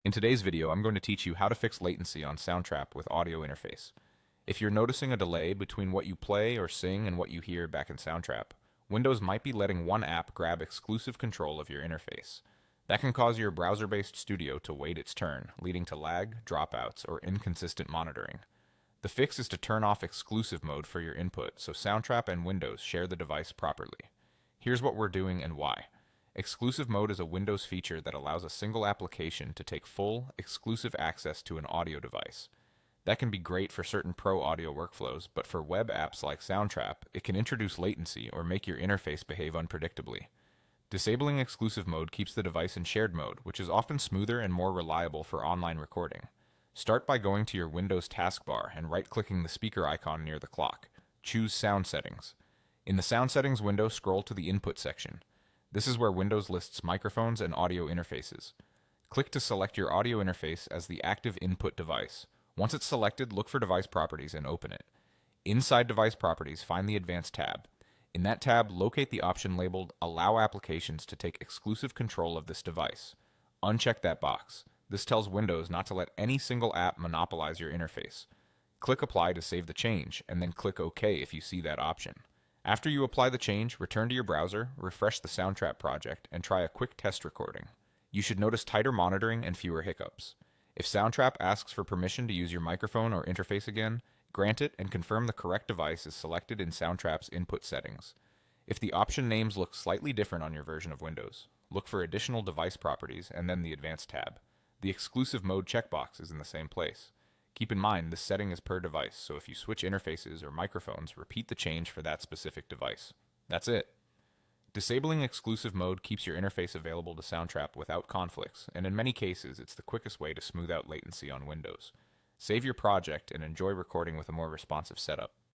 In today's video, I'm going to teach you how to fix latency on Soundtrap with audio interface. If you're noticing a delay between what you play or sing and what you hear back in Soundtrap, Windows might be letting one app grab exclusive control of your interface. That can cause your browser-based studio to wait its turn, leading to lag, dropouts, or inconsistent monitoring. The fix is to turn off exclusive mode for your input so Soundtrap and Windows share the device properly. Here's what we're doing and why. Exclusive mode is a Windows feature that allows a single application to take full, exclusive access to an audio device. That can be great for certain pro audio workflows, but for web apps like Soundtrap, it can introduce latency or make your interface behave unpredictably. Disabling exclusive mode keeps the device in shared mode, which is often smoother and more reliable for online recording. Start by going to your Windows taskbar and right-clicking the speaker icon near the clock. Choose Sound Settings. In the Sound Settings window, scroll to the Input section. This is where Windows lists microphones and audio interfaces. Click to select your audio interface as the active input device. Once it's selected, look for Device Properties and open it. Inside Device Properties, find the Advanced tab. In that tab, locate the option labeled Allow Applications to take exclusive control of this device. Uncheck that box. This tells Windows not to let any single app monopolize your interface. Click Apply to save the change, and then click OK if you see that option. After you apply the change, return to your browser, refresh the Soundtrap project, and try a quick test recording. You should notice tighter monitoring and fewer hiccups. If Soundtrap asks for permission to use your microphone or interface again, grant it and confirm the correct device is selected in Soundtrap's input settings. If the option names look slightly different on your version of Windows, look for additional device properties and then the Advanced tab. The exclusive mode checkbox is in the same place. Keep in mind, this setting is per device, so if you switch interfaces or microphones, repeat the change for that specific device. That's it. Disabling exclusive mode keeps your interface available to Soundtrap without conflicts, and in many cases, it's the quickest way to smooth out latency on Windows. Save your project and enjoy recording with a more responsive setup.